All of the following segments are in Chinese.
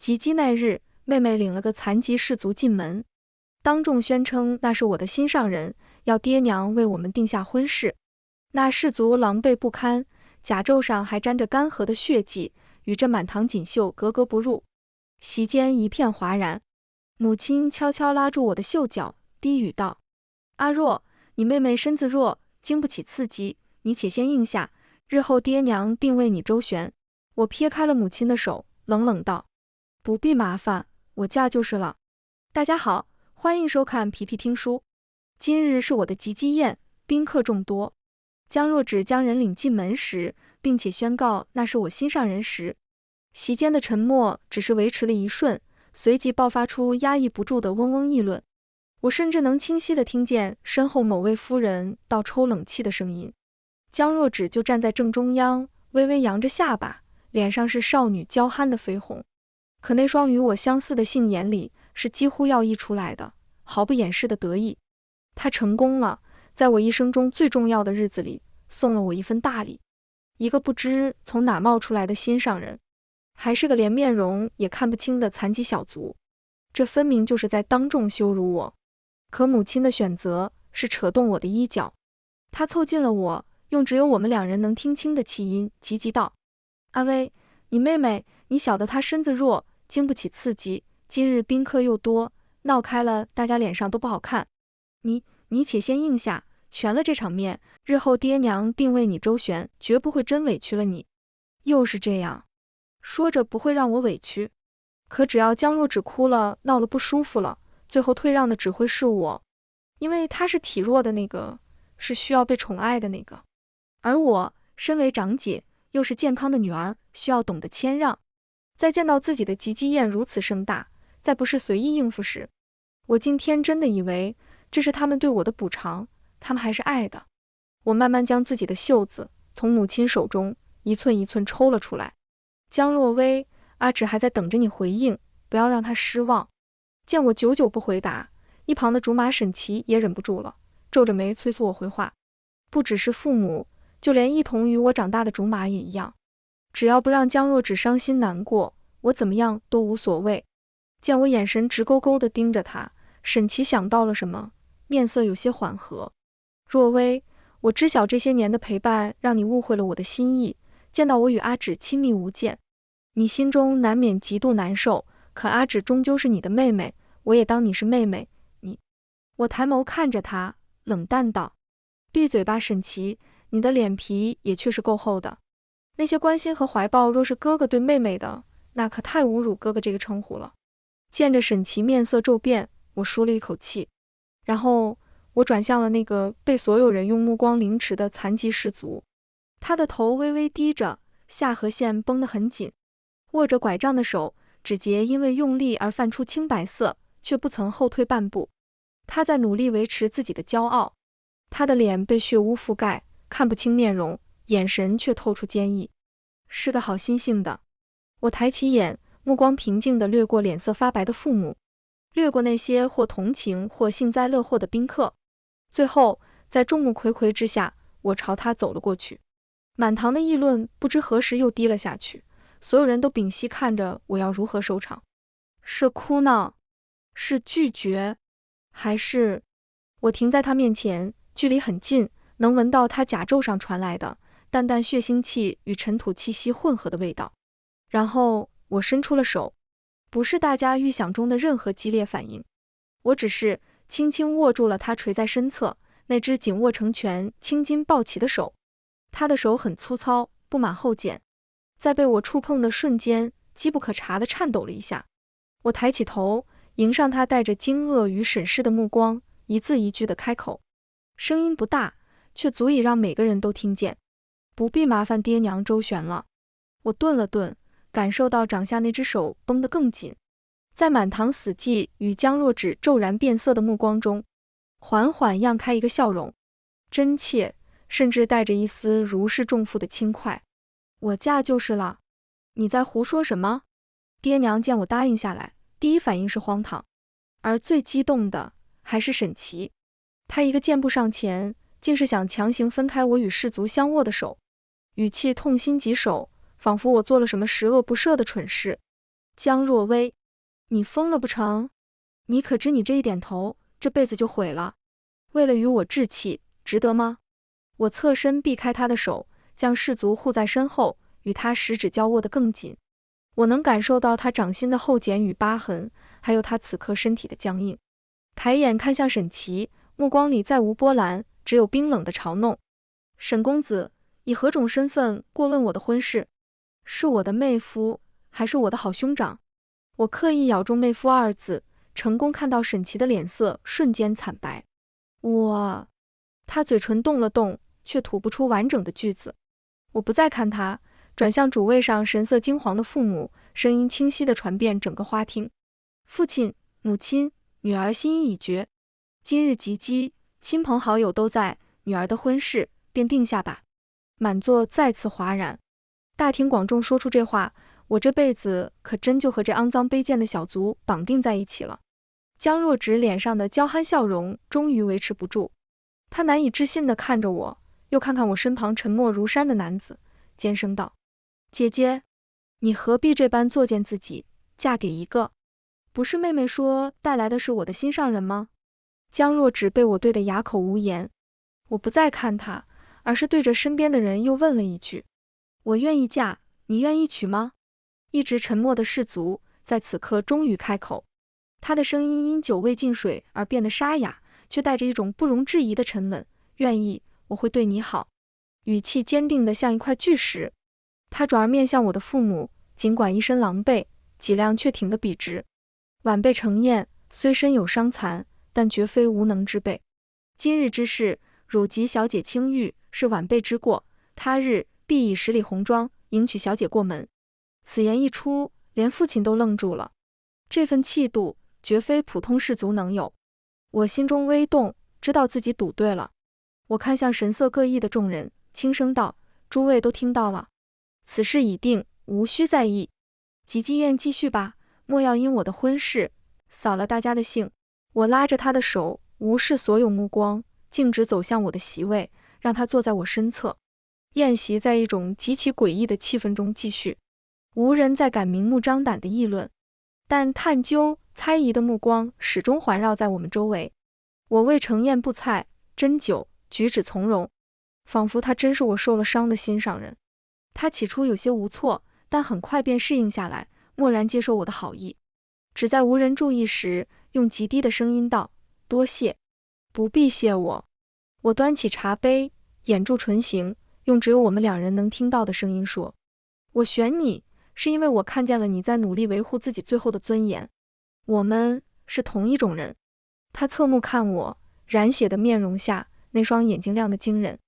及笄那日，妹妹领了个残疾士族进门，当众宣称那是我的心上人，要爹娘为我们定下婚事。那士族狼狈不堪，甲胄上还沾着干涸的血迹，与这满堂锦绣格格不入。席间一片哗然，母亲悄悄拉住我的袖角，低语道：“阿若，你妹妹身子弱，经不起刺激，你且先应下，日后爹娘定为你周旋。”我撇开了母亲的手，冷冷道：“不必麻烦，我嫁就是了。”大家好，欢迎收看皮皮听书。今日是我的及笄宴，宾客众多。江若芷将人领进门时，并且宣告那是我心上人时，席间的沉默只是维持了一瞬，随即爆发出压抑不住的嗡嗡议论。我甚至能清晰地听见身后某位夫人倒抽冷气的声音。江若芷就站在正中央，微微扬着下巴，脸上是少女娇憨的绯红，可那双与我相似的杏眼里是几乎要溢出来的，毫不掩饰的得意。她成功了，在我一生中最重要的日子里，送了我一份大礼，一个不知从哪冒出来的心上人，还是个连面容也看不清的残疾小卒，这分明就是在当众羞辱我。可母亲的选择是扯动我的衣角，她凑近了我，用只有我们两人能听清的气音急急道：“阿薇，你妹妹，你晓得她身子弱，经不起刺激，今日宾客又多，闹开了大家脸上都不好看。你且先应下，全了这场面，日后爹娘定为你周旋，绝不会真委屈了你。”又是这样，说着不会让我委屈，可只要江若芷哭了，闹了不舒服了，最后退让的只会是我，因为她是体弱的那个，是需要被宠爱的那个，而我身为长姐，又是健康的女儿，需要懂得谦让。在见到自己的及笄宴如此盛大，再不是随意应付时，我竟天真的以为这是他们对我的补偿，他们还是爱的。我慢慢将自己的袖子从母亲手中一寸一寸抽了出来。江若薇，阿芷还在等着你回应，不要让她失望。见我久久不回答，一旁的竹马沈琦也忍不住了，皱着眉催促我回话。不只是父母，就连一同与我长大的竹马也一样，只要不让江若芷伤心难过，我怎么样都无所谓。见我眼神直勾勾地盯着他，沈琦想到了什么，面色有些缓和。若薇，我知晓这些年的陪伴让你误会了我的心意，见到我与阿芷亲密无间，你心中难免极度难受，可阿芷终究是你的妹妹，我也当你是妹妹。我抬眸看着他，冷淡道：“闭嘴吧，沈琦，你的脸皮也确实够厚的。那些关心和怀抱若是哥哥对妹妹的，那可太侮辱哥哥这个称呼了。”见着沈琦面色骤变，我舒了一口气，然后我转向了那个被所有人用目光凌迟的残疾士族。他的头微微低着，下颌线绷得很紧，握着拐杖的手指节因为用力而泛出青白色，却不曾后退半步。他在努力维持自己的骄傲，他的脸被血污覆盖，看不清面容，眼神却透出坚毅，是个好心性的。我抬起眼，目光平静地掠过脸色发白的父母，掠过那些或同情或幸灾乐祸的宾客，最后在众目睽睽之下，我朝他走了过去。满堂的议论不知何时又低了下去，所有人都屏息看着我要如何收场。是哭闹，是拒绝，还是……我停在他面前，距离很近，能闻到他甲胄上传来的淡淡血腥气与尘土气息混合的味道。然后我伸出了手，不是大家预想中的任何激烈反应，我只是轻轻握住了他垂在身侧那只紧握成拳、青筋暴起的手。他的手很粗糙，布满厚茧，在被我触碰的瞬间，机不可察地颤抖了一下。我抬起头，迎上他带着惊愕与审视的目光，一字一句地开口，声音不大，却足以让每个人都听见：“不必麻烦爹娘周旋了。”我顿了顿，感受到掌下那只手绷得更紧，在满堂死寂与江若芷骤然变色的目光中，缓缓漾开一个笑容，真切，甚至带着一丝如释重负的轻快。我嫁就是了。你在胡说什么？爹娘见我答应下来，第一反应是荒唐，而最激动的还是沈琦。他一个箭步上前，竟是想强行分开我与士族相握的手，语气痛心疾首，仿佛我做了什么十恶不赦的蠢事。江若薇，你疯了不成？你可知你这一点头，这辈子就毁了。为了与我置气，值得吗？我侧身避开他的手，将士足护在身后，与他十指交握得更紧。我能感受到他掌心的厚茧与疤痕，还有他此刻身体的僵硬。抬眼看向沈琦，目光里再无波澜，只有冰冷的嘲弄。沈公子，以何种身份过问我的婚事？是我的妹夫，还是我的好兄长？我刻意咬中妹夫二字，成功看到沈琦的脸色瞬间惨白。他嘴唇动了动，却吐不出完整的句子。我不再看他，转向主位上神色惊惶的父母，声音清晰地传遍整个花厅。父亲、母亲，女儿心意已决，今日吉机，亲朋好友都在，女儿的婚事便定下吧。满座再次哗然。大庭广众说出这话，我这辈子可真就和这肮脏卑贱的小卒绑定在一起了。江若芷脸上的娇憨笑容终于维持不住，她难以置信地看着我，又看看我身旁沉默如山的男子，尖声道：姐姐，你何必这般作践自己，嫁给一个……不是妹妹说带来的是我的心上人吗？江若芷被我对得哑口无言。我不再看她，而是对着身边的人又问了一句：我愿意嫁，你愿意娶吗？一直沉默的士卒在此刻终于开口，他的声音因酒未进水而变得沙哑，却带着一种不容置疑的沉稳。愿意，我会对你好，语气坚定得像一块巨石。他转而面向我的父母，尽管一身狼狈，脊梁却挺得笔直。晚辈程燕虽身有伤残，但绝非无能之辈。今日之事，汝及小姐轻遇，是晚辈之过，他日必以10里红妆迎娶小姐过门。此言一出，连父亲都愣住了。这份气度绝非普通士卒能有。我心中微动，知道自己赌对了。我看向神色各异的众人，轻声道：诸位都听到了，此事已定，无需在意。吉基宴继续吧，莫要因我的婚事扫了大家的兴。我拉着他的手，无视所有目光，径直走向我的席位，让他坐在我身侧。宴席在一种极其诡异的气氛中继续，无人再敢明目张胆的议论，但探究、猜疑的目光始终环绕在我们周围。我为程燕布菜、斟酒，举止从容，仿佛他真是我受了伤的心上人。他起初有些无措，但很快便适应下来，默然接受我的好意。只在无人注意时，用极低的声音道：多谢。不必谢我。我端起茶杯，掩住唇形，用只有我们两人能听到的声音说：我选你，是因为我看见了你在努力维护自己最后的尊严。我们是同一种人。他侧目看我，染血的面容下，那双眼睛亮得惊人。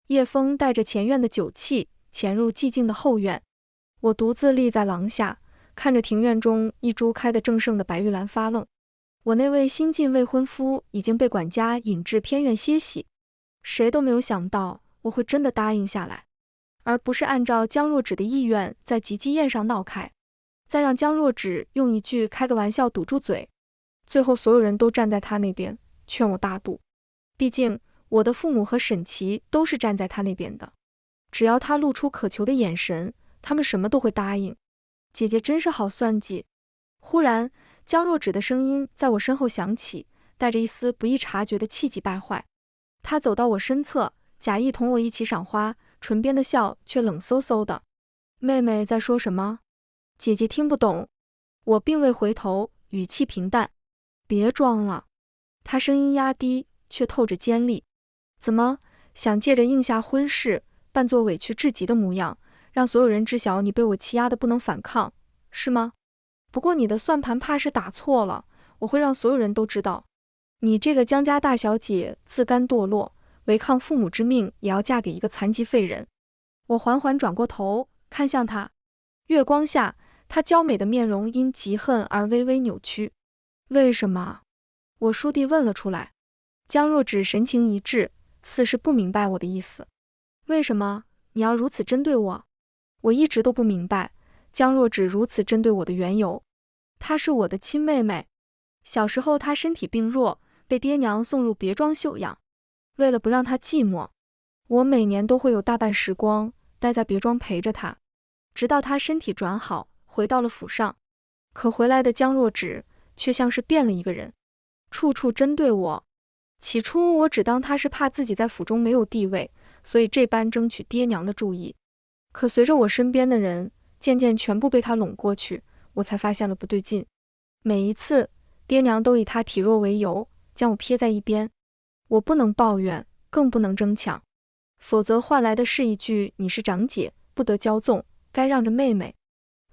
夜风带着前院的酒气潜入寂静的后院。我独自立在廊下，看着庭院中一株开得正盛的白玉兰发愣。我那位新晋未婚夫已经被管家引至偏院歇息。谁都没有想到我会真的答应下来，而不是按照江若芷的意愿在吉基宴上闹开，再让江若芷用一句开个玩笑堵住嘴。最后所有人都站在他那边，劝我大度。毕竟我的父母和沈琦都是站在他那边的，只要他露出渴求的眼神，他们什么都会答应。姐姐真是好算计。忽然江若芷的声音在我身后响起，带着一丝不易察觉的气急败坏。她走到我身侧，假意同我一起赏花，唇边的笑却冷飕飕的。妹妹在说什么？姐姐听不懂。我并未回头，语气平淡。别装了。她声音压低，却透着尖利。怎么，想借着应下婚事，扮作委屈至极的模样，让所有人知晓你被我欺压得不能反抗，是吗？不过你的算盘怕是打错了，我会让所有人都知道，你这个江家大小姐自甘堕落，违抗父母之命也要嫁给一个残疾废人。我缓缓转过头，看向她。月光下，她娇美的面容因嫉恨而微微扭曲。为什么？我倏地问了出来。江若芷神情一滞，似是不明白我的意思。为什么你要如此针对我？我一直都不明白江若芷如此针对我的缘由。她是我的亲妹妹，小时候她身体病弱，被爹娘送入别庄休养。为了不让她寂寞，我每年都会有大半时光待在别庄陪着她，直到她身体转好，回到了府上。可回来的江若芷却像是变了一个人，处处针对我。起初我只当他是怕自己在府中没有地位，所以这般争取爹娘的注意。可随着我身边的人渐渐全部被他拢过去，我才发现了不对劲。每一次，爹娘都以他体弱为由，将我撇在一边。我不能抱怨，更不能争抢，否则换来的是一句你是长姐，不得骄纵，该让着妹妹。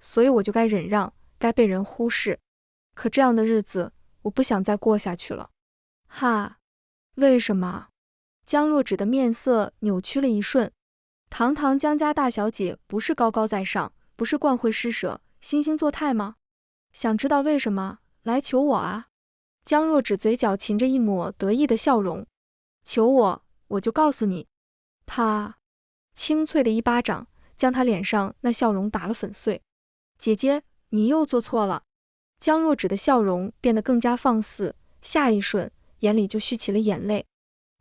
所以我就该忍让，该被人忽视。可这样的日子，我不想再过下去了。哈，为什么？江若芷的面色扭曲了一瞬。堂堂江家大小姐，不是高高在上，不是惯会施舍，惺惺作态吗？想知道为什么？来求我啊！江若芷嘴角噙着一抹得意的笑容。求我，我就告诉你。啪！清脆的一巴掌将她脸上那笑容打了粉碎。姐姐，你又做错了。江若芷的笑容变得更加放肆，下一瞬眼里就蓄起了眼泪。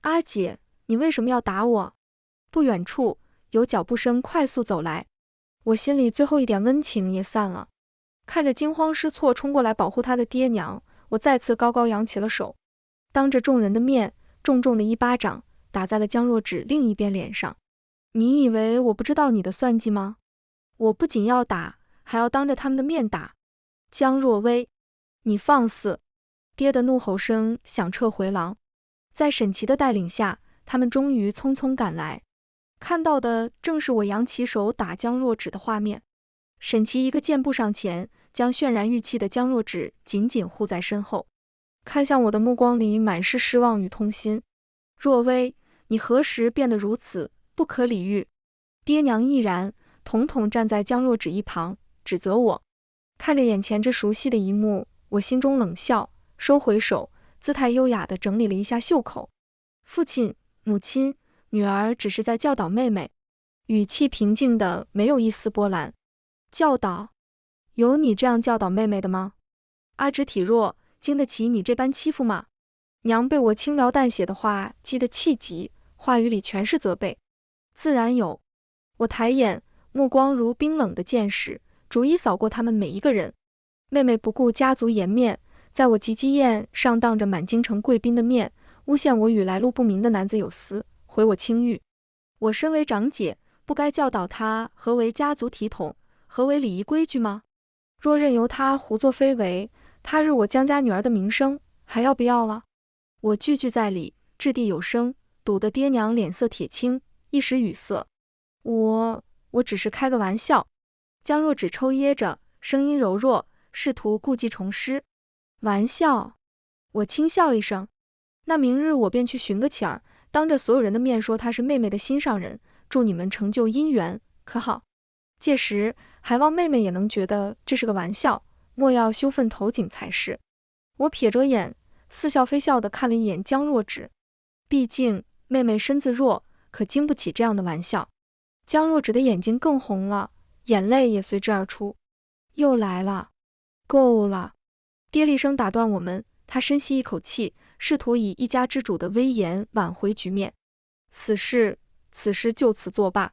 阿姐，你为什么要打我？不远处有脚步声快速走来，我心里最后一点温情也散了。看着惊慌失措冲过来保护他的爹娘，我再次高高扬起了手，当着众人的面重重的一巴掌打在了江若芷另一边脸上。你以为我不知道你的算计吗？我不仅要打，还要当着他们的面打。江若薇，你放肆！爹的怒吼声响彻回廊。在沈琦的带领下，他们终于匆匆赶来，看到的正是我扬起手打江若芷的画面。沈琦一个箭步上前，将渲然欲泣的江若芷紧紧护在身后，看向我的目光里满是失望与痛心。若薇，你何时变得如此不可理喻？爹娘亦然，统统站在江若芷一旁，指责我。看着眼前这熟悉的一幕，我心中冷笑，收回手，姿态优雅地整理了一下袖口。父亲、母亲，女儿只是在教导妹妹，语气平静的没有一丝波澜。教导？有你这样教导妹妹的吗？阿芷体弱，经得起你这般欺负吗？娘被我轻描淡写的话激得气急，话语里全是责备。自然有。我抬眼，目光如冰冷的箭矢，逐一扫过他们每一个人。妹妹不顾家族颜面，在我及笄宴上当着满京城贵宾的面，诬陷我与来路不明的男子有私，毁我清誉。我身为长姐，不该教导她何为家族体统，何为礼仪规矩吗？若任由她胡作非为，他日我江家女儿的名声还要不要了？我句句在理，掷地有声，堵得爹娘脸色铁青，一时语塞。我只是开个玩笑。江若芷抽噎着，声音柔弱，试图故技重施。玩笑？我轻笑一声。那明日我便去寻个请儿，当着所有人的面说她是妹妹的心上人，祝你们成就姻缘，可好？届时还望妹妹也能觉得这是个玩笑，莫要羞愤投井才是。我撇着眼，似笑非笑地看了一眼江若芷，毕竟妹妹身子弱，可经不起这样的玩笑。江若芷的眼睛更红了，眼泪也随之而出。又来了，够了！爹厉声打断我们，他深吸一口气，试图以一家之主的威严挽回局面。此事就此作罢。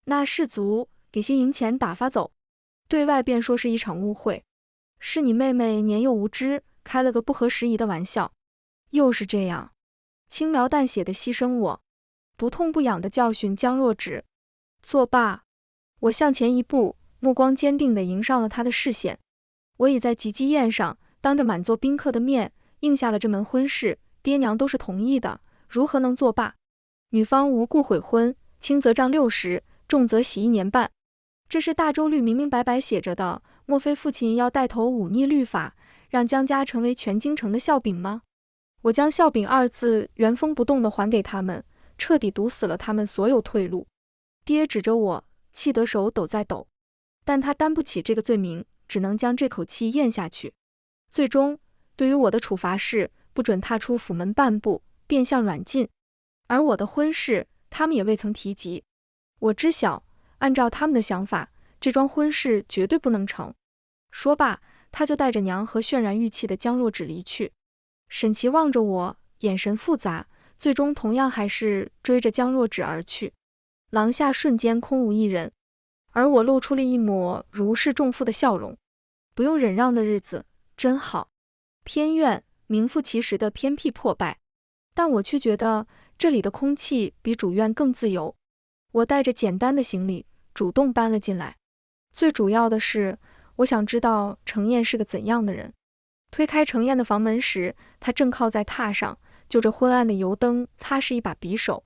那士族给些银钱打发走，对外便说是一场误会，是你妹妹年幼无知，开了个不合时宜的玩笑。又是这样，轻描淡写的牺牲我，不痛不痒的教训江若芷。作罢！我向前一步，目光坚定地迎上了他的视线。我已在及笄宴上当着满座宾客的面应下了这门婚事，爹娘都是同意的，如何能作罢？女方无故悔婚，轻则杖60，重则洗1年半。这是大周律明明白白写着的，莫非父亲要带头忤逆律法，让江家成为全京城的笑柄吗？我将笑柄2字原封不动地还给他们，彻底堵死了他们所有退路。爹指着我，气得手抖在抖，但他担不起这个罪名，只能将这口气咽下去。最终，对于我的处罚是不准踏出府门半步，变相软禁。而我的婚事，他们也未曾提及。我知晓，按照他们的想法，这桩婚事绝对不能成。说罢，他就带着娘和渲然欲泣的江若芷离去。沈琦望着我，眼神复杂，最终同样还是追着江若芷而去。廊下瞬间空无一人，而我露出了一抹如释重负的笑容。不用忍让的日子真好。偏院名副其实的偏僻破败，但我却觉得这里的空气比主院更自由。我带着简单的行李主动搬了进来，最主要的是我想知道程燕是个怎样的人。推开程燕的房门时，她正靠在榻上，就着昏暗的油灯擦拭一把匕首。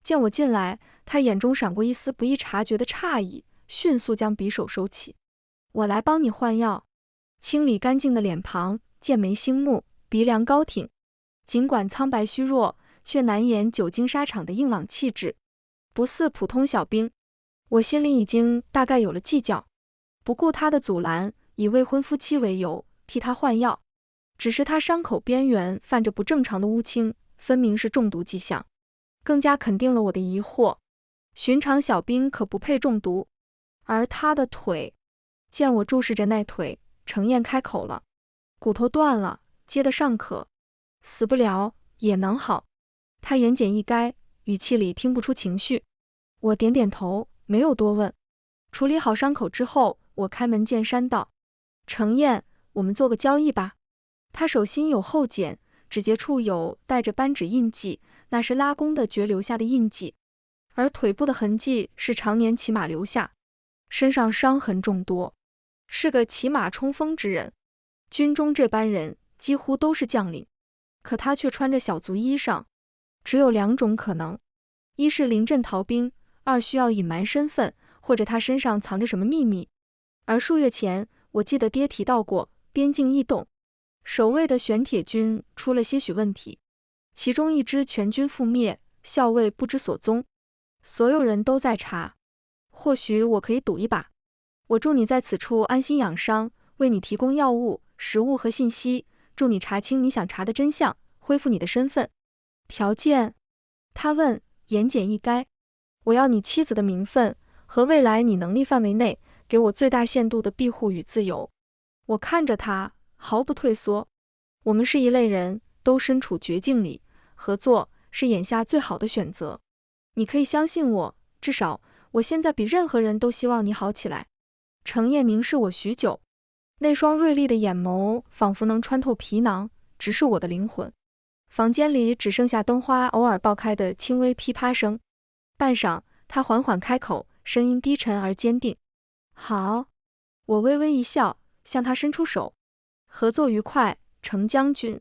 见我进来，她眼中闪过一丝不易察觉的诧异，迅速将匕首收起。我来帮你换药。清理干净的脸庞，剑眉星目，鼻梁高挺，尽管苍白虚弱，却难掩久经沙场的硬朗气质，不似普通小兵。我心里已经大概有了计较，不顾他的阻拦，以未婚夫妻为由替他换药。只是他伤口边缘泛着不正常的乌青，分明是中毒迹象，更加肯定了我的疑惑。寻常小兵可不配中毒，而他的腿……见我注视着那腿，程燕开口了：“骨头断了，接得上可，死不了也能好。”他言简意赅，语气里听不出情绪。我点点头，没有多问。处理好伤口之后，我开门见山道：“程燕，我们做个交易吧。”他手心有厚茧，指节处有带着扳指印记，那是拉弓的诀留下的印记，而腿部的痕迹是常年骑马留下，身上伤痕众多，是个骑马冲锋之人。军中这般人几乎都是将领，可他却穿着小卒衣裳。只有两种可能，一是临阵逃兵，二需要隐瞒身份，或者他身上藏着什么秘密。而数月前，我记得爹提到过边境异动，守卫的玄铁军出了些许问题，其中一支全军覆灭，校尉不知所踪，所有人都在查。或许我可以赌一把。我助你在此处安心养伤，为你提供药物、食物和信息，助你查清你想查的真相，恢复你的身份。条件？他问，言简意赅。我要你妻子的名分和未来你能力范围内给我最大限度的庇护与自由。我看着他，毫不退缩。我们是一类人，都身处绝境里，合作是眼下最好的选择。你可以相信我，至少我现在比任何人都希望你好起来。程燕凝视我许久，那双锐利的眼眸仿佛能穿透皮囊，直视我的灵魂。房间里只剩下灯花偶尔爆开的轻微噼啪声。半晌，他缓缓开口，声音低沉而坚定：“好。”我微微一笑，向他伸出手：“合作愉快，程将军。”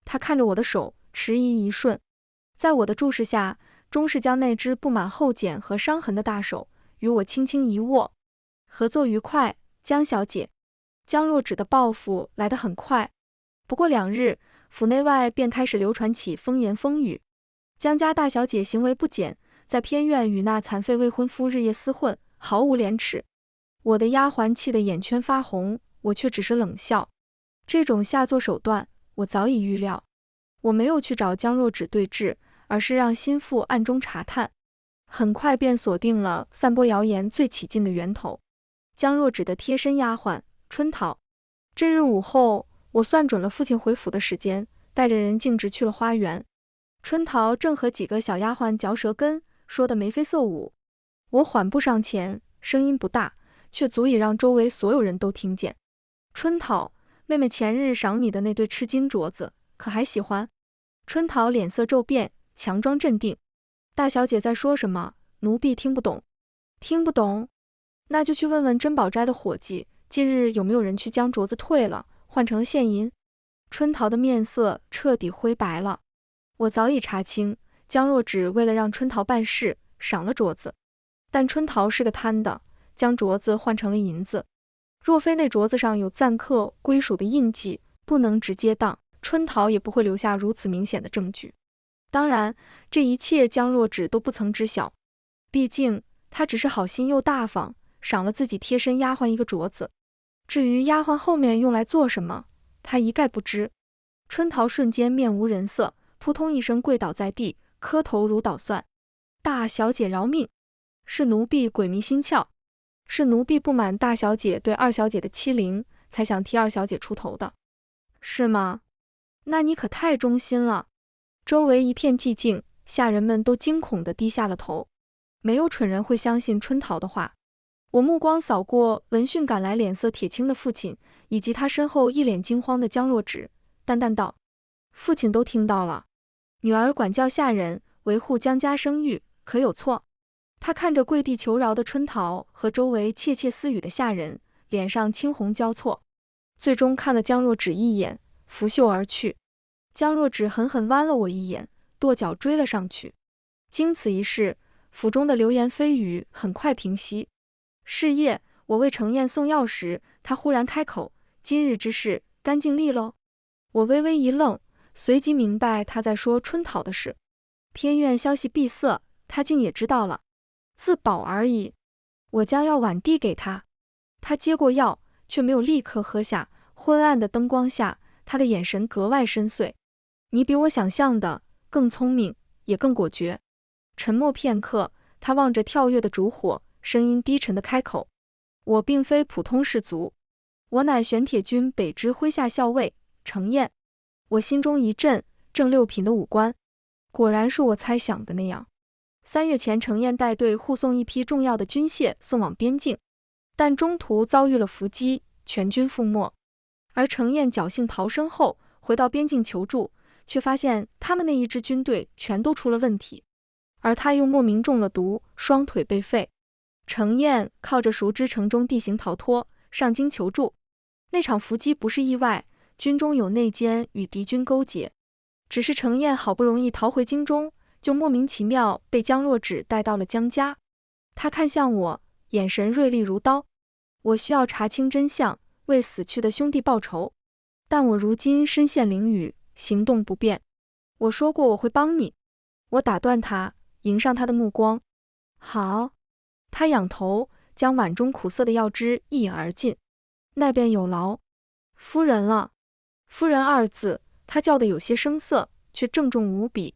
他看着我的手，迟疑一瞬，在我的注视下，终是将那只布满厚茧和伤痕的大手与我轻轻一握。“合作愉快，江小姐。”江若芷的报复来得很快，不过2日，府内外便开始流传起风言风语。江家大小姐行为不检，在偏院与那残废未婚夫日夜厮混，毫无廉耻。我的丫鬟气得眼圈发红，我却只是冷笑。这种下作手段，我早已预料。我没有去找江若芷对峙，而是让心腹暗中查探，很快便锁定了散播谣言最起劲的源头——江若芷的贴身丫鬟春桃。这日午后，我算准了父亲回府的时间，带着人径直去了花园。春桃正和几个小丫鬟嚼舌根，说得眉飞色舞。我缓步上前，声音不大，却足以让周围所有人都听见。春桃，妹妹前日赏你的那对赤金镯子，可还喜欢？春桃脸色骤变，强装镇定。大小姐在说什么？奴婢听不懂。听不懂？那就去问问珍宝斋的伙计，近日有没有人去将镯子退了，换成了现银？春桃的面色彻底灰白了。我早已查清，江若芷为了让春桃办事，赏了镯子。但春桃是个贪的，将镯子换成了银子。若非那镯子上有暂刻归属的印记，不能直接当，春桃也不会留下如此明显的证据。当然，这一切江若芷都不曾知晓，毕竟她只是好心又大方，赏了自己贴身丫鬟一个镯子。至于丫鬟后面用来做什么，她一概不知。春桃瞬间面无人色，扑通一声跪倒在地，磕头如捣蒜：“大小姐饶命！是奴婢鬼迷心窍，是奴婢不满大小姐对二小姐的欺凌，才想替二小姐出头的，是吗？那你可太忠心了。”周围一片寂静，下人们都惊恐地低下了头。没有蠢人会相信春桃的话。我目光扫过闻讯赶来脸色铁青的父亲，以及他身后一脸惊慌的江若芷，淡淡道：父亲都听到了，女儿管教下人，维护江家声誉，可有错？他看着跪地求饶的春桃和周围窃窃私语的下人，脸上青红交错，最终看了江若芷一眼，拂袖而去。江若芷狠狠剜了我一眼，跺脚追了上去。经此一事，府中的流言蜚语很快平息。是夜，我为程燕送药时，他忽然开口：今日之事，干净利落。我微微一愣，随即明白他在说春桃的事。偏院消息闭塞，他竟也知道了。自保而已。我将药碗递给他，他接过药，却没有立刻喝下。昏暗的灯光下，他的眼神格外深邃。你比我想象的更聪明，也更果决。沉默片刻，他望着跳跃的烛火，声音低沉地开口：我并非普通士卒，我乃玄铁军北支麾下校尉程燕。我心中一震，正六品的武官，果然是我猜想的那样。3月前，程燕带队护送一批重要的军械送往边境，但中途遭遇了伏击，全军覆没。而程燕侥幸逃生后，回到边境求助，却发现他们那一支军队全都出了问题，而他又莫名中了毒，双腿被废。程燕靠着熟知城中地形逃脱，上京求助。那场伏击不是意外，军中有内奸与敌军勾结。只是程燕好不容易逃回京中，就莫名其妙被江若芷带到了江家。他看向我，眼神锐利如刀。我需要查清真相，为死去的兄弟报仇，但我如今身陷囹圄，行动不便。我说过我会帮你。我打断他，迎上他的目光。好。他仰头，将碗中苦涩的药汁一饮而尽。那便有劳夫人了。夫人二字，他叫得有些生涩，却郑重无比。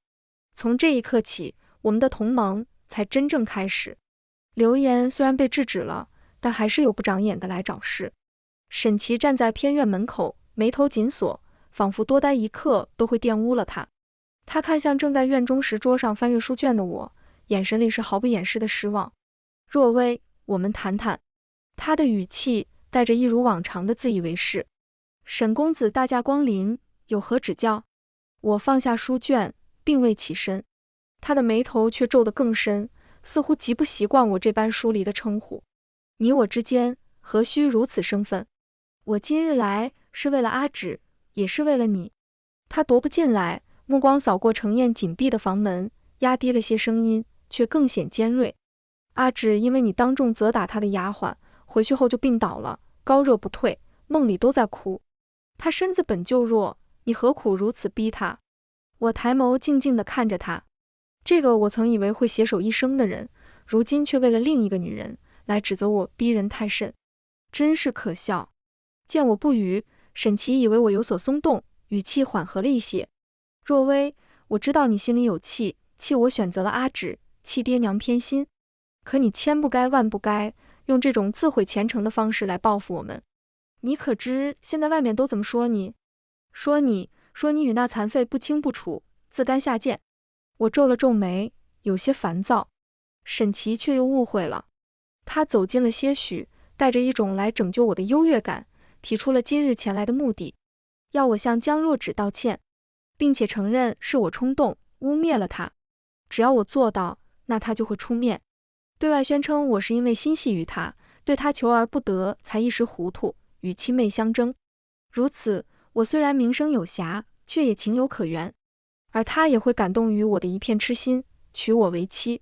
从这一刻起，我们的同盟才真正开始。流言虽然被制止了，但还是有不长眼的来找事。沈琦站在偏院门口，眉头紧锁，仿佛多待一刻都会玷污了他。他看向正在院中石桌上翻阅书卷的我，眼神里是毫不掩饰的失望。若薇，我们谈谈。他的语气带着一如往常的自以为是。沈公子大驾光临，有何指教？我放下书卷，并未起身。他的眉头却皱得更深，似乎极不习惯我这般疏离的称呼。你我之间何须如此生分？我今日来是为了阿芷，也是为了你。他踱步进来，目光扫过程燕紧闭的房门，压低了些声音，却更显尖锐。阿芷因为你当众责打他的丫鬟，回去后就病倒了，高热不退，梦里都在哭。他身子本就弱，你何苦如此逼他？我抬眸静静地看着他，这个我曾以为会携手一生的人，如今却为了另一个女人来指责我逼人太甚，真是可笑。见我不语，沈琦以为我有所松动，语气缓和了一些。若薇，我知道你心里有气，气我选择了阿芷，气爹娘偏心。可你千不该万不该用这种自毁前程的方式来报复我们。你可知现在外面都怎么说你？说你与那残废不清不楚，自甘下贱。我皱了皱眉，有些烦躁。沈琦却又误会了。他走近了些许，带着一种来拯救我的优越感，提出了今日前来的目的，要我向江若芷道歉，并且承认是我冲动污蔑了他。只要我做到，那他就会出面，对外宣称我是因为心系于他，对他求而不得，才一时糊涂，与亲妹相争。如此，我虽然名声有瑕，却也情有可原，而他也会感动于我的一片痴心，娶我为妻。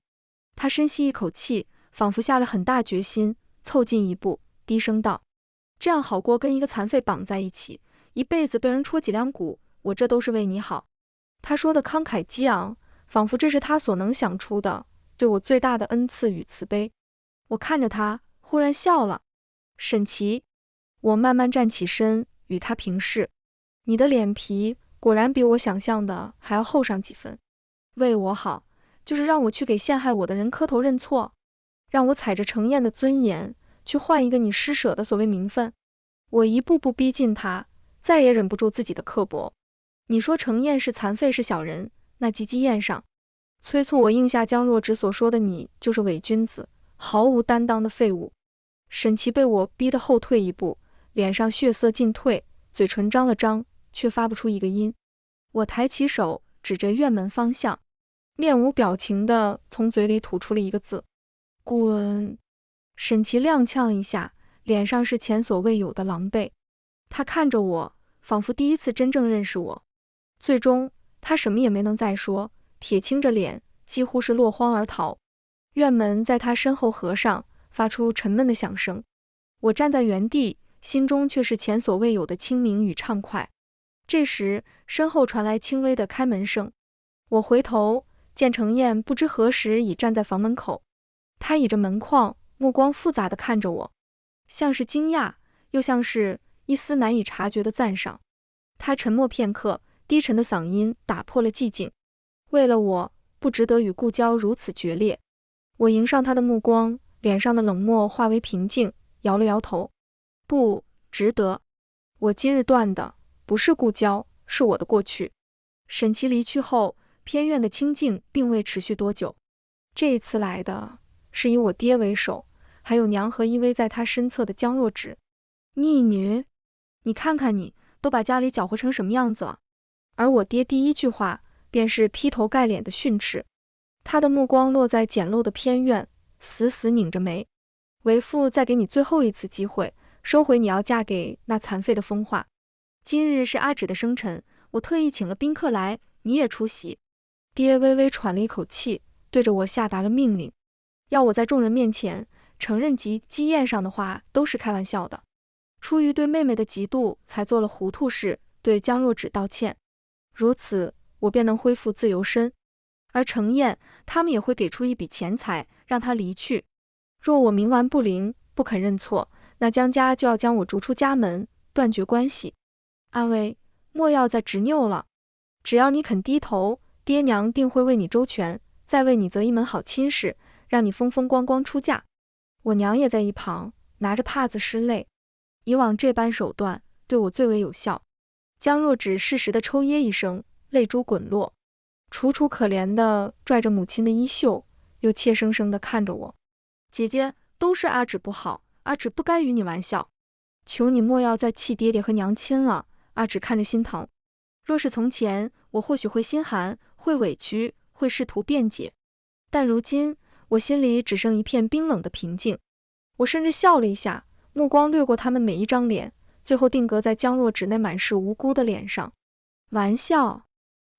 他深吸一口气，仿佛下了很大决心，凑近一步，低声道：这样好过跟一个残废绑在一起，一辈子被人戳脊梁骨，我这都是为你好。他说的慷慨激昂，仿佛这是他所能想出的对我最大的恩赐与慈悲。我看着他，忽然笑了。沈琦，我慢慢站起身，与他平视。你的脸皮果然比我想象的还要厚上几分。为我好，就是让我去给陷害我的人磕头认错，让我踩着程燕的尊严，去换一个你施舍的所谓名分。我一步步逼近他，再也忍不住自己的刻薄。你说程燕是残废，是小人，那吉吉宴上催促我应下江若芷所说的你就是伪君子，毫无担当的废物。沈琦被我逼得后退一步，脸上血色尽退，嘴唇张了张，却发不出一个音。我抬起手指着院门方向，面无表情地从嘴里吐出了一个字：滚。沈琦踉跄一下，脸上是前所未有的狼狈。他看着我，仿佛第一次真正认识我。最终他什么也没能再说，铁青着脸，几乎是落荒而逃。院门在他身后合上，发出沉闷的响声。我站在原地，心中却是前所未有的清明与畅快。这时身后传来轻微的开门声，我回头见程燕不知何时已站在房门口，她倚着门框，目光复杂地看着我，像是惊讶，又像是一丝难以察觉的赞赏。她沉默片刻，低沉的嗓音打破了寂静：为了我，不值得与故交如此决裂。我迎上她的目光，脸上的冷漠化为平静，摇了摇头：不值得。我今日断的不是故交，是我的过去。沈琦离去后，偏院的清静并未持续多久。这一次来的是以我爹为首，还有娘和依偎在他身侧的江若芷。逆女，你看看你，都把家里搅和成什么样子了？而我爹第一句话便是劈头盖脸的训斥。他的目光落在简陋的偏院，死死拧着眉：为父再给你最后一次机会，收回你要嫁给那残废的风化。今日是阿芷的生辰，我特意请了宾客来，你也出席。爹微微喘了一口气，对着我下达了命令，要我在众人面前承认及鸡宴上的话都是开玩笑的，出于对妹妹的嫉妒才做了糊涂事，对江若芷道歉，如此我便能恢复自由身。而程燕他们也会给出一笔钱财让他离去。若我冥顽不灵，不肯认错，那江家就要将我逐出家门，断绝关系。阿威，莫要再执拗了，只要你肯低头，爹娘定会为你周全，再为你择一门好亲事，让你风风光光出嫁。我娘也在一旁拿着帕子拭泪，以往这般手段对我最为有效。江若芷适时地抽噎一声，泪珠滚落，楚楚可怜地拽着母亲的衣袖，又怯生生地看着我：姐姐，都是阿芷不好，阿芷不该与你玩笑，求你莫要再气爹爹和娘亲了。阿芷看着心疼，若是从前，我或许会心寒，会委屈，会试图辩解，但如今我心里只剩一片冰冷的平静。我甚至笑了一下，目光掠过他们每一张脸，最后定格在江若芷那满是无辜的脸上。玩笑，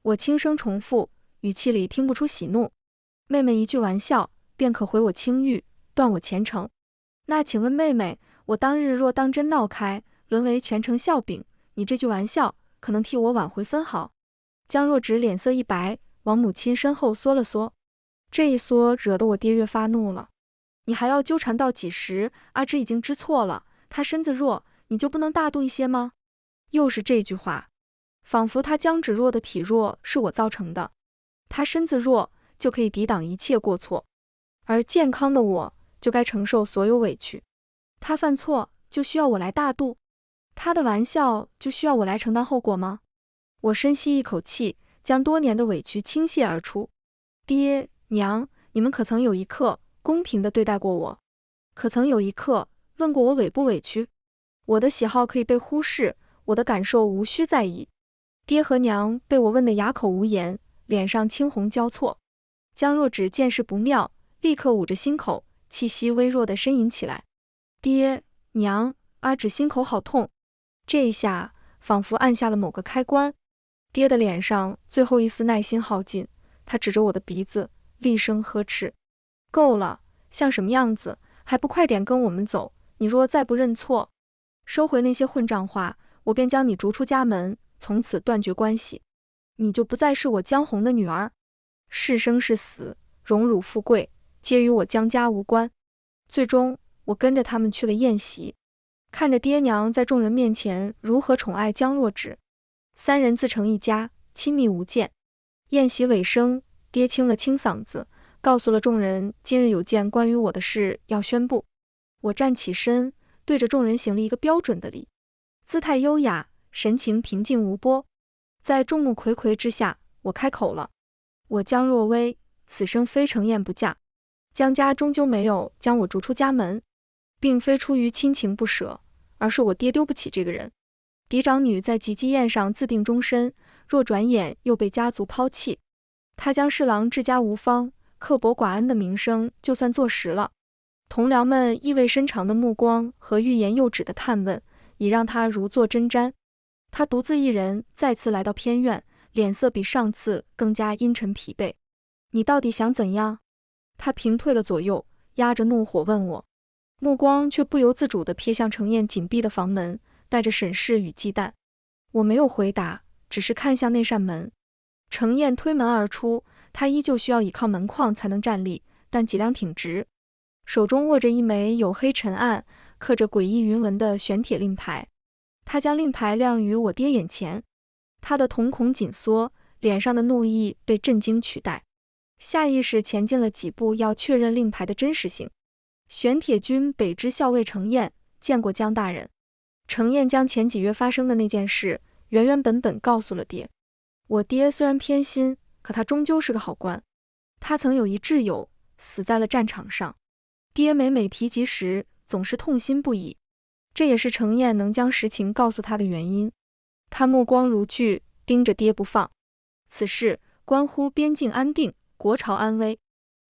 我轻声重复，语气里听不出喜怒。妹妹一句玩笑，便可毁我清誉，断我前程。那请问妹妹，我当日若当真闹开，沦为全城笑柄，你这句玩笑可能替我挽回分毫？江若芷脸色一白，往母亲身后缩了缩，这一缩惹得我爹越发怒了。你还要纠缠到几时？阿芷已经知错了，她身子弱，你就不能大度一些吗？又是这句话，仿佛她江芷若的体弱是我造成的，她身子弱就可以抵挡一切过错，而健康的我就该承受所有委屈。她犯错就需要我来大度？他的玩笑就需要我来承担后果吗？我深吸一口气，将多年的委屈倾泻而出。爹娘，你们可曾有一刻公平地对待过我？可曾有一刻问过我委不委屈？我的喜好可以被忽视，我的感受无需在意。爹和娘被我问得哑口无言，脸上青红交错。江若芷见势不妙，立刻捂着心口，气息微弱地呻吟起来：爹娘，阿芷心口好痛。这一下仿佛按下了某个开关，爹的脸上最后一丝耐心耗尽，他指着我的鼻子，厉声呵斥：够了，像什么样子，还不快点跟我们走？你若再不认错，收回那些混账话，我便将你逐出家门，从此断绝关系，你就不再是我江红的女儿。是生是死，荣辱富贵，皆与我江家无关。最终我跟着他们去了宴席，看着爹娘在众人面前如何宠爱江若芷，三人自成一家，亲密无间。宴席尾声，爹清了清嗓子，告诉了众人今日有件关于我的事要宣布。我站起身，对着众人行了一个标准的礼，姿态优雅，神情平静无波。在众目睽睽之下，我开口了：我江若薇，此生非程燕不嫁。江家终究没有将我逐出家门，并非出于亲情不舍，而是我爹丢不起这个人。嫡长女在及笄宴上自定终身，若转眼又被家族抛弃，他将侍郎治家无方、刻薄寡恩的名声就算坐实了。同僚们意味深长的目光和欲言又止的探问，已让他如坐针毡。他独自一人再次来到偏院，脸色比上次更加阴沉疲惫。你到底想怎样？他平退了左右，压着怒火问我，目光却不由自主地瞥向程燕紧闭的房门，带着审视与忌惮。我没有回答，只是看向那扇门。程燕推门而出，她依旧需要倚靠门框才能站立，但脊梁挺直，手中握着一枚黝黑沉暗、刻着诡异云纹的玄铁令牌。她将令牌亮于我爹眼前，她的瞳孔紧缩，脸上的怒意被震惊取代，下意识前进了几步，要确认令牌的真实性。玄铁军北支校尉程燕见过江大人。程燕将前几月发生的那件事原原本本告诉了爹。我爹虽然偏心，可他终究是个好官。他曾有一挚友死在了战场上，爹每每提及时总是痛心不已，这也是程燕能将实情告诉他的原因。他目光如炬，盯着爹不放。此事关乎边境安定、国朝安危。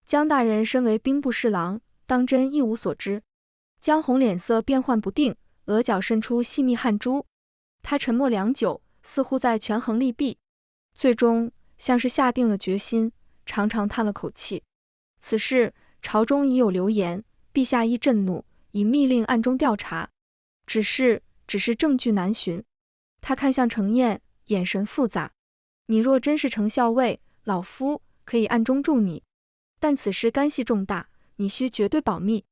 江大人身为兵部侍郎，当真一无所知？江红脸色变幻不定，额角渗出细密汗珠。他沉默良久，似乎在权衡利弊，最终像是下定了决心，长长叹了口气。此事朝中已有流言，陛下亦震怒，已密令暗中调查，只是证据难寻。他看向程燕，眼神复杂。你若真是程校尉，老夫可以暗中助你，但此事干系重大，你需绝对保密。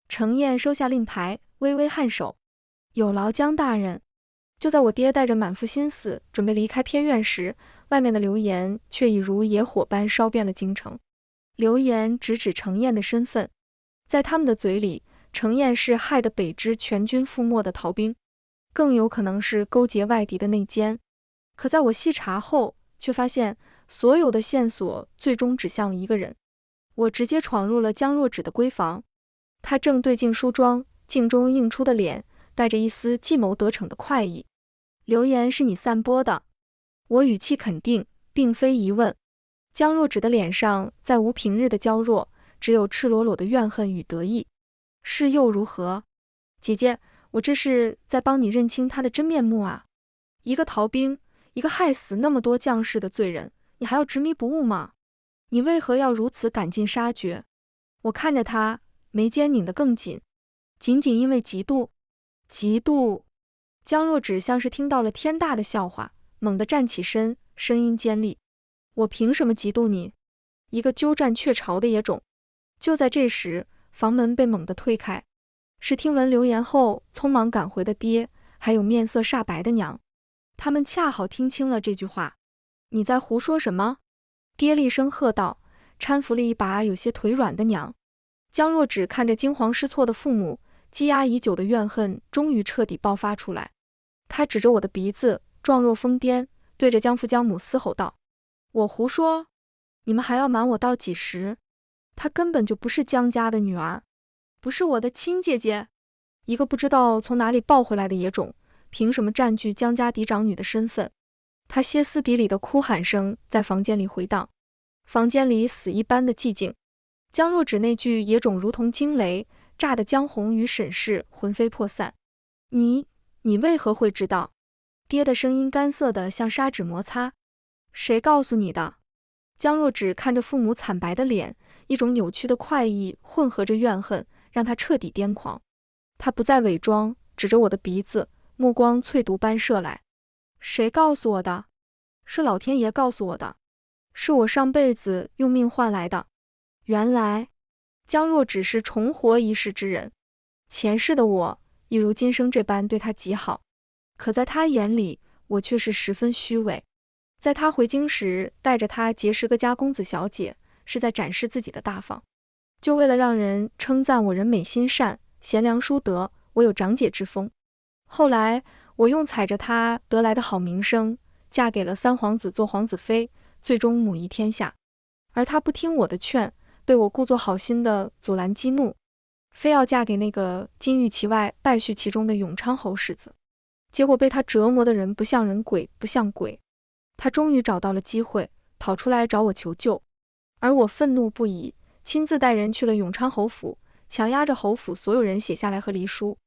程燕收下令牌，微微颔首，有劳江大人。就在我爹带着满腹心思准备离开偏院时，外面的流言却已如野火般烧遍了京城。流言直指程燕的身份，在他们的嘴里，程燕是害得北支全军覆没的逃兵，更有可能是勾结外敌的内奸。可在我细查后，却发现所有的线索最终指向了一个人。我直接闯入了江若芷的闺房，她正对镜梳妆，镜中映出的脸带着一丝计谋得逞的快意。流言是你散播的？我语气肯定，并非疑问。江若芷的脸上再无平日的娇弱，只有赤裸裸的怨恨与得意。是又如何？姐姐，我这是在帮你认清他的真面目啊！一个逃兵，一个害死那么多将士的罪人，你还要执迷不悟吗？你为何要如此赶尽杀绝？我看着他，眉间拧得更紧，仅仅因为嫉妒。嫉妒！江若芷像是听到了天大的笑话，猛地站起身，声音尖利。我凭什么嫉妒你？一个鸠占鹊巢的野种！就在这时，房门被猛地推开，是听闻流言后匆忙赶回的爹，还有面色煞白的娘。他们恰好听清了这句话。你在胡说什么？爹厉声喝道，搀扶了一把有些腿软的娘。江若芷看着惊惶失措的父母，积压已久的怨恨终于彻底爆发出来。他指着我的鼻子，状若疯癫，对着江父江母嘶吼道：我胡说？你们还要瞒我到几时？她根本就不是江家的女儿，不是我的亲姐姐，一个不知道从哪里抱回来的野种，凭什么占据江家嫡长女的身份？她歇斯底里的哭喊声在房间里回荡，房间里死一般的寂静。江若芷那句野种如同惊雷，炸得江红与沈氏魂飞魄散。你为何会知道？爹的声音干涩的像砂纸摩擦。谁告诉你的？江若芷看着父母惨白的脸，一种扭曲的快意混合着怨恨，让她彻底癫狂。她不再伪装，指着我的鼻子，目光淬毒般射来。谁告诉我的？是老天爷告诉我的，是我上辈子用命换来的。原来江若只是重活一世之人，前世的我一如今生这般对他极好，可在他眼里，我却是十分虚伪。在他回京时，带着他结识个家公子小姐，是在展示自己的大方，就为了让人称赞我人美心善、贤良淑德，我有长姐之风。后来我用踩着他得来的好名声，嫁给了三皇子做皇子妃，最终母仪天下。而他不听我的劝，被我故作好心的阻拦激怒。非要嫁给那个金玉其外败絮其中的永昌侯世子。结果被他折磨的人不像人，鬼不像鬼。他终于找到了机会，跑出来找我求救，而我愤怒不已，亲自带人去了永昌侯府，强压着侯府所有人写下来和离书。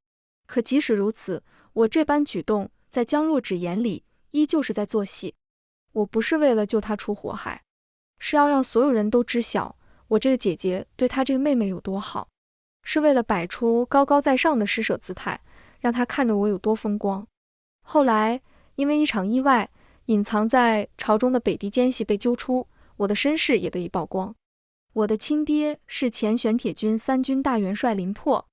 可即使如此，我这般举动在江若芷眼里依旧是在做戏。我不是为了救她出火海，是要让所有人都知晓我这个姐姐对她这个妹妹有多好，是为了摆出高高在上的施舍姿态，让她看着我有多风光。后来因为一场意外，隐藏在朝中的北狄奸细被揪出，我的身世也得以曝光。我的亲爹是前玄铁军3军大元帅林拓。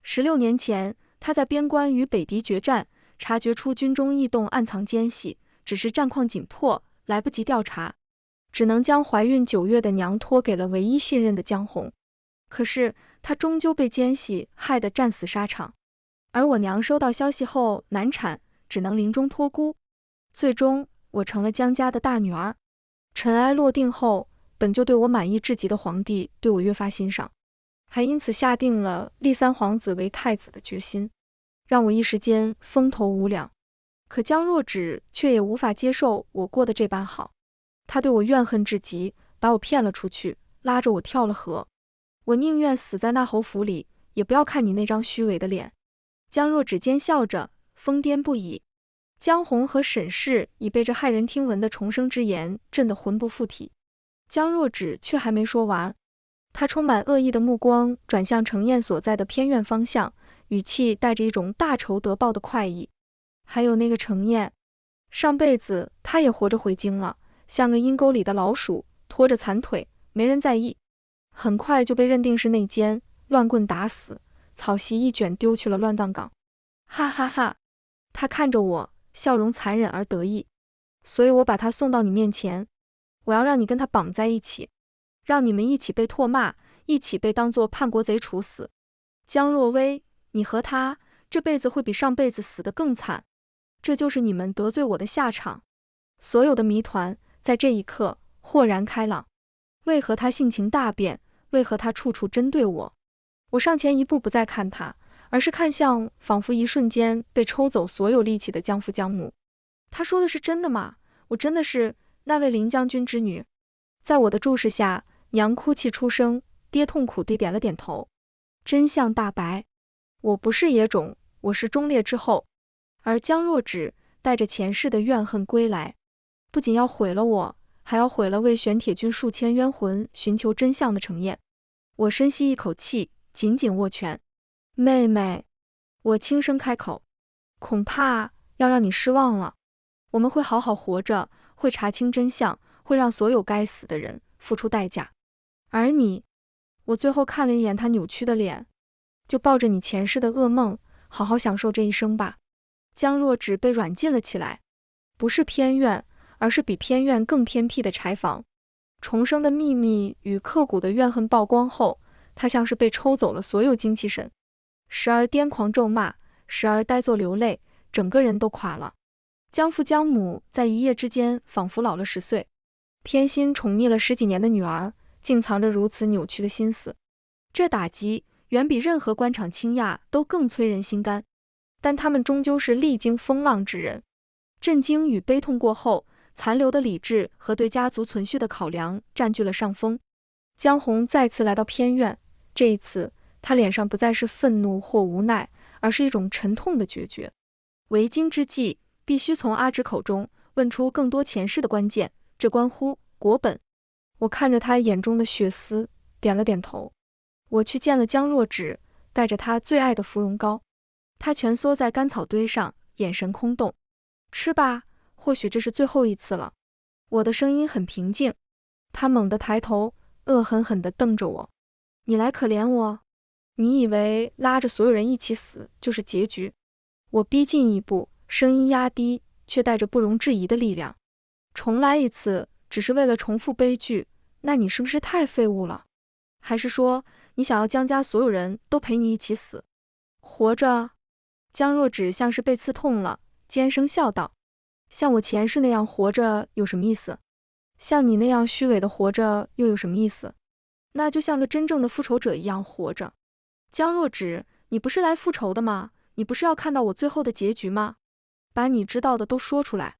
16年前，他在边关与北狄决战，察觉出军中异动，暗藏奸细，只是战况紧迫，来不及调查，只能将怀孕9月的娘托给了唯一信任的江红。可是他终究被奸细害得战死沙场，而我娘收到消息后难产，只能临终托孤。最终我成了江家的大女儿。尘埃落定后，本就对我满意至极的皇帝对我越发欣赏，还因此下定了立3皇子为太子的决心，让我一时间风头无两。可江若芷却也无法接受我过得这般好，她对我怨恨至极，把我骗了出去，拉着我跳了河。我宁愿死在那侯府里，也不要看你那张虚伪的脸。江若芷奸笑着，疯癫不已。江红和沈氏已被这骇人听闻的重生之言震得魂不附体。江若芷却还没说完，她充满恶意的目光转向程燕所在的偏院方向，语气带着一种大仇得报的快意。还有那个程燕，上辈子她也活着回京了，像个阴沟里的老鼠，拖着残腿，没人在意，很快就被认定是内奸，乱棍打死，草席一卷丢去了乱葬岗。哈哈哈，她看着我，笑容残忍而得意。所以我把她送到你面前，我要让你跟她绑在一起，让你们一起被唾骂，一起被当作叛国贼处死。江若薇，你和他这辈子会比上辈子死得更惨，这就是你们得罪我的下场。所有的谜团在这一刻豁然开朗。为何他性情大变？为何他处处针对我？我上前一步，不再看他，而是看向仿佛一瞬间被抽走所有力气的江父江母。他说的是真的吗？我真的是那位林将军之女？在我的注视下，娘哭泣出声，爹痛苦地点了点头。真相大白，我不是野种，我是忠烈之后。而江若芷带着前世的怨恨归来，不仅要毁了我，还要毁了为玄铁军数千冤魂寻求真相的程燕。我深吸一口气，紧紧握拳。妹妹，我轻声开口，恐怕要让你失望了。我们会好好活着，会查清真相，会让所有该死的人付出代价。而你，我最后看了一眼他扭曲的脸，就抱着你前世的噩梦，好好享受这一生吧。江若芷被软禁了起来，不是偏院，而是比偏院更偏僻的柴房。重生的秘密与刻骨的怨恨曝光后，他像是被抽走了所有精气神，时而癫狂咒骂，时而呆坐流泪，整个人都垮了。江父江母在一夜之间仿佛老了10岁，偏心宠溺了10几年的女儿，竟藏着如此扭曲的心思。这打击远比任何官场倾轧都更催人心肝，但他们终究是历经风浪之人。震惊与悲痛过后，残留的理智和对家族存续的考量占据了上风。江红再次来到偏院，这一次他脸上不再是愤怒或无奈，而是一种沉痛的决绝。为今之计，必须从阿芷口中问出更多前世的关键，这关乎国本。我看着他眼中的血丝，点了点头。我去见了江若芷，带着他最爱的芙蓉糕。他蜷缩在干草堆上，眼神空洞。吃吧，或许这是最后一次了。我的声音很平静。他猛地抬头，恶狠狠地瞪着我。你来可怜我？你以为拉着所有人一起死就是结局？我逼近一步，声音压低，却带着不容置疑的力量。重来一次，只是为了重复悲剧，那你是不是太废物了？还是说，你想要江家所有人都陪你一起死？活着？江若芷像是被刺痛了，尖声笑道：像我前世那样活着有什么意思？像你那样虚伪的活着又有什么意思？那就像个真正的复仇者一样活着。江若芷，你不是来复仇的吗？你不是要看到我最后的结局吗？把你知道的都说出来，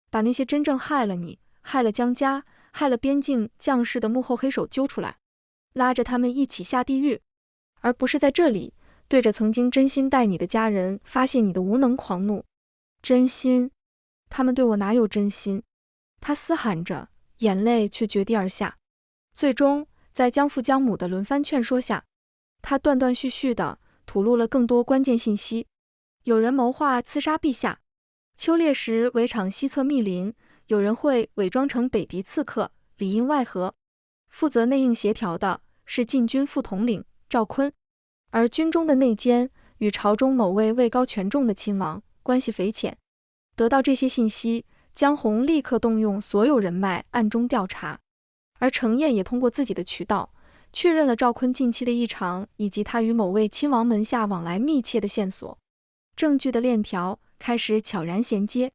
把那些真正害了你、害了江家、害了边境将士的幕后黑手揪出来，拉着他们一起下地狱，而不是在这里对着曾经真心待你的家人发泄你的无能狂怒。真心？他们对我哪有真心？他嘶喊着，眼泪却决堤而下。最终，在江父江母的轮番劝说下，他断断续续地吐露了更多关键信息。有人谋划刺杀陛下，秋猎时围场西侧密林，有人会伪装成北狄刺客，里应外合。负责内应协调的是禁军副统领赵坤，而军中的内奸与朝中某位位高权重的亲王关系匪浅。得到这些信息，江红立刻动用所有人脉暗中调查，而程燕也通过自己的渠道确认了赵坤近期的异常以及他与某位亲王门下往来密切的线索。证据的链条开始悄然衔接。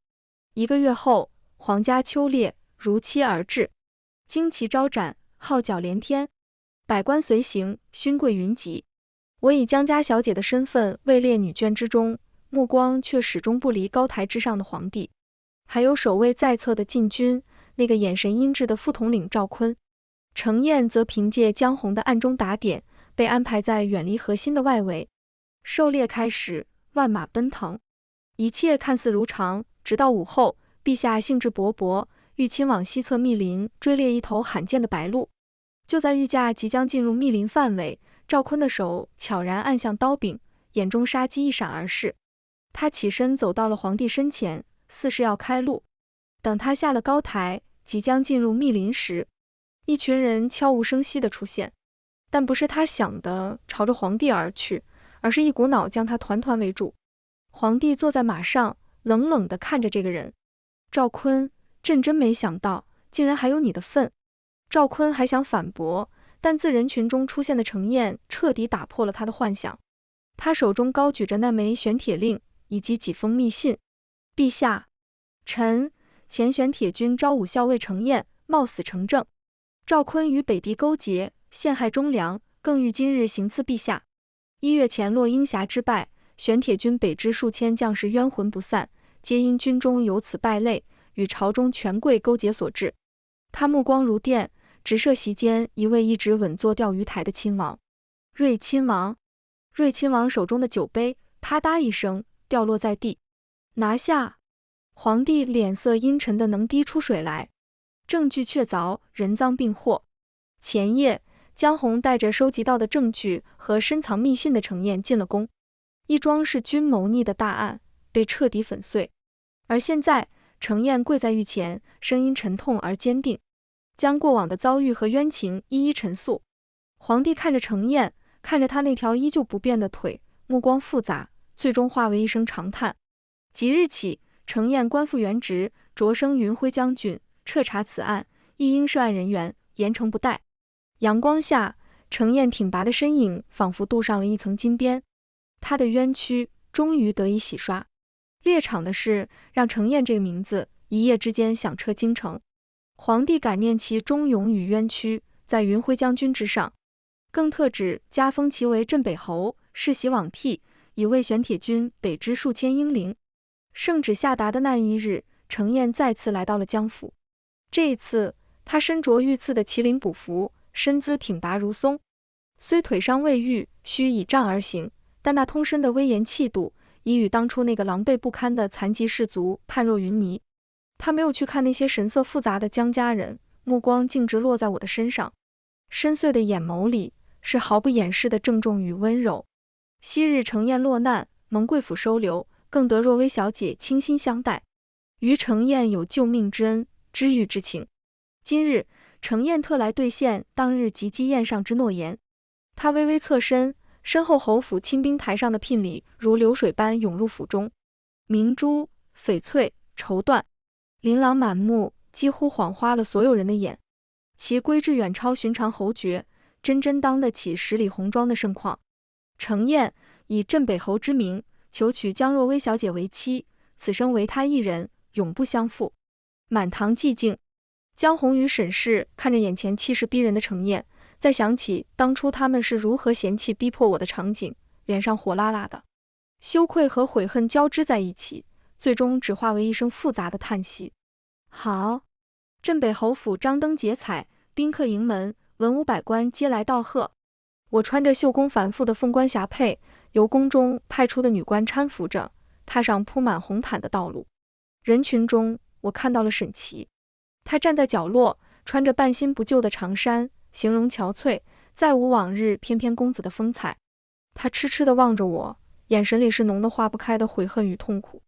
1个月后，皇家秋猎如期而至，旌旗招展，号角连天，百官随行，勋贵云集。我以江家小姐的身份位列女眷之中，目光却始终不离高台之上的皇帝，还有守卫在侧的禁军，那个眼神阴鸷的副统领赵坤。程燕则凭借江红的暗中打点，被安排在远离核心的外围。狩猎开始，万马奔腾，一切看似如常，直到午后，陛下兴致勃勃，欲亲往西侧密林追猎一头罕见的白鹿。就在御驾即将进入密林范围，赵坤的手悄然按向刀柄，眼中杀机一闪而逝。他起身走到了皇帝身前，似是要开路。等他下了高台，即将进入密林时，一群人悄无声息地出现，但不是他想的朝着皇帝而去，而是一股脑将他团团围住。皇帝坐在马上，冷冷地看着这个人。赵坤，朕真没想到，竟然还有你的份。赵坤还想反驳，但自人群中出现的程燕彻底打破了他的幻想。他手中高举着那枚玄铁令以及几封密信。陛下，臣前玄铁军招武校尉程燕冒死成正。赵坤与北狄勾结，陷害忠良，更欲今日行刺陛下。1月前洛阴峡之败，玄铁军北支数千将士冤魂不散，皆因军中有此败类，与朝中权贵勾结所致。他目光如电，直射席间一位一直稳坐钓鱼台的亲王。睿亲王。睿亲王手中的酒杯啪嗒一声掉落在地。拿下！皇帝脸色阴沉的能滴出水来。证据确凿，人赃并获。前夜，江红带着收集到的证据和深藏密信的程燕进了宫。一桩弑君谋逆的大案被彻底粉碎。而现在，程燕跪在御前，声音沉痛而坚定，将过往的遭遇和冤情一一陈述。皇帝看着程燕，看着他那条依旧不变的腿，目光复杂，最终化为一声长叹。即日起，程燕官复原职，擢升云辉将军，彻查此案，一应涉案人员严惩不贷。阳光下，程燕挺拔的身影仿佛镀上了一层金边，他的冤屈终于得以洗刷。猎场的事让程燕这个名字一夜之间响彻京城。皇帝感念其忠勇与冤屈，在云辉将军之上，更特旨加封其为镇北侯，世袭罔替，以为玄铁军北支数千英灵。圣旨下达的那一日，程燕再次来到了江府。这一次，他身着御赐的麒麟补服，身姿挺拔如松。虽腿伤未愈，需倚杖而行，但那通身的威严气度，已与当初那个狼狈不堪的残疾士卒判若云泥。他没有去看那些神色复杂的江家人，目光径直落在我的身上。深邃的眼眸里是毫不掩饰的郑重与温柔。昔日程燕落难，蒙贵府收留，更得若薇小姐倾心相待，于程燕有救命之恩，知遇之情。今日程燕特来兑现当日及笄宴上之诺言。他微微侧身，身后侯府亲兵台上的聘礼如流水般涌入府中，明珠、翡翠、绸缎，琳琅满目，几乎晃花了所有人的眼。其规制远超寻常侯爵，真真当得起十里红妆的盛况。程燕以镇北侯之名求娶江若薇小姐为妻，此生唯她一人，永不相负。满堂寂静，江红与沈氏看着眼前气势逼人的程燕，再想起当初他们是如何嫌弃逼迫我的场景，脸上火辣辣的，羞愧和悔恨交织在一起，最终只化为一声复杂的叹息。好，镇北侯府张灯结彩，宾客迎门，文武百官皆来道贺。我穿着绣工繁复的凤冠霞帔，由宫中派出的女官搀扶着，踏上铺满红毯的道路。人群中，我看到了沈琦，他站在角落，穿着半新不旧的长衫，形容憔悴，再无往日翩翩公子的风采。他痴痴地望着我，眼神里是浓得化不开的悔恨与痛苦。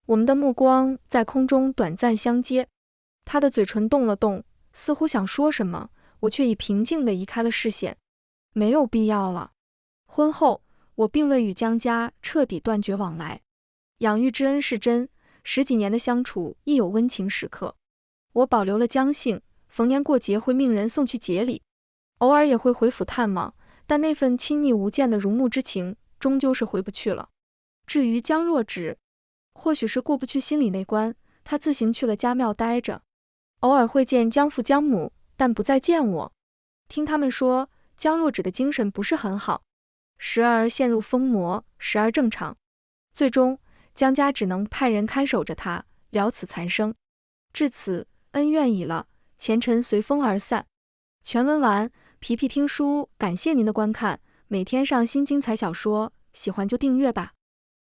我们的目光在空中短暂相接，他的嘴唇动了动，似乎想说什么，我却以平静地移开了视线。没有必要了。婚后，我并未与江家彻底断绝往来。养育之恩是真，10几年的相处亦有温情时刻。我保留了江姓，逢年过节会命人送去节礼，偶尔也会回府探望，但那份亲昵无间的如沐之情，终究是回不去了。至于江若芷，或许是过不去心里那关，他自行去了家庙待着，偶尔会见江父江母，但不再见我。听他们说，江若芷的精神不是很好，时而陷入疯魔，时而正常。最终，江家只能派人看守着他，了此残生。至此，恩怨已了，前尘随风而散。全文完，皮皮听书，感谢您的观看，每天上新精彩小说，喜欢就订阅吧。